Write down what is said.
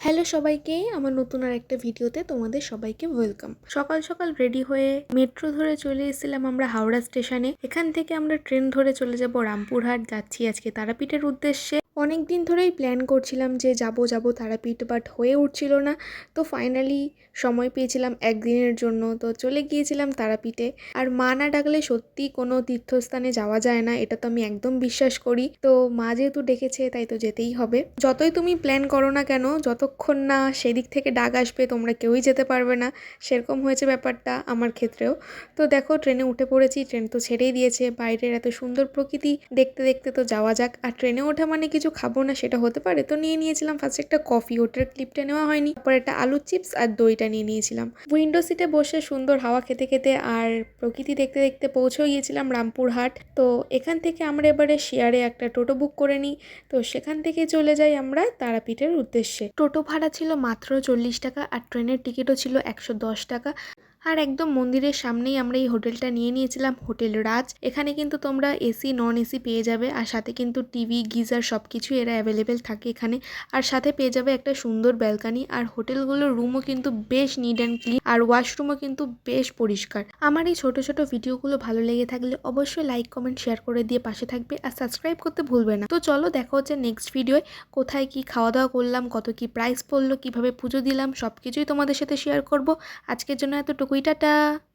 Hello সবাইকে, আমার নতুন আর একটা ভিডিওতে তোমাদের সবাইকে ওয়েলকাম। সকাল সকাল রেডি হয়ে মেট্রো ধরে চলে এসেছিলাম আমরা হাওড়া স্টেশনে। এখান থেকে আমরা ট্রেন ধরে চলে যাব রামপুরহাট। যাচ্ছি আজকে তারাপীঠের উদ্দেশ্যে। অনেক দিন ধরেই প্ল্যান করছিলাম যে যাব তারাপীঠ, বাট হয়ে উঠছিল না। তো ফাইনালি সময় পেয়েছিলাম একদিনের জন্য, তো চলে গিয়েছিলাম তারাপীঠে। আর মা না ডাকলে সত্যি কোনো তীর্থস্থানে যাওয়া যায় না, এটা তো আমি একদম বিশ্বাস করি। তো মা যেহেতু ডেকেছে তাই তো যেতেই হবে। যতই তুমি প্ল্যান করো না কেন, যতক্ষণ না সেদিক থেকে ডাক আসবে তোমরা কেউই যেতে পারবে না। সেরকম হয়েছে ব্যাপারটা আমার ক্ষেত্রেও। তো দেখো ট্রেনে উঠে পড়েছি, ট্রেন তো ছেড়েই দিয়েছে। বাইরের এত সুন্দর প্রকৃতি দেখতে দেখতে তো যাওয়া যাক। আর ট্রেনে ওঠা মানে কিছু খাবো না সেটা হতে পারে, তো নিয়েছিলাম ফার্স্ট একটা কফি, ওটার ক্লিপটা নেওয়া হয়নি। তারপর একটা আলু চিপস আর দইটা নিয়েছিলাম। উইন্ডো সিটে বসে সুন্দর হাওয়া খেতে খেতে আর প্রকৃতি দেখতে দেখতে পৌঁছেও গিয়েছিলাম রামপুরহাট। তো এখান থেকে আমরা এবারে শেয়ারে একটা টোটো বুক করে নিই। তো সেখান থেকে চলে যাই আমরা তারাপীঠের উদ্দেশ্যে। টোটো ভাড়া ছিল মাত্র 40 টাকা আর ট্রেনের টিকিটও ছিল 110 টাকা। আর একদম মন্দিরের সামনেই আমরা এই হোটেলটা নিয়েছিলাম, হোটেল রাজ। এখানে কিন্তু তোমরা এসি নন এসি পেয়ে যাবে, আর সাথে কিন্তু টিভি গিজার সব কিছুই এরা অ্যাভেলেবেল থাকে এখানে। আর সাথে পেয়ে যাবে একটা সুন্দর ব্যালকানি। আর হোটেলগুলোর রুমও কিন্তু বেশ নিট অ্যান্ড ক্লিন, আর ওয়াশরুমও কিন্তু বেশ পরিষ্কার। আমার এই ছোট ছোট ভিডিওগুলো ভালো লেগে থাকলে অবশ্যই লাইক কমেন্ট শেয়ার করে দিয়ে পাশে থাকবে, আর সাবস্ক্রাইব করতে ভুলবে না। তো চলো দেখা হচ্ছে নেক্সট ভিডিওয়। কোথায় কি খাওয়া দাওয়া করলাম, কত কি প্রাইস পড়লো, কিভাবে পুজো দিলাম, সব কিছুই তোমাদের সাথে শেয়ার করব। আজকের জন্য এতটুকুই, টাটা।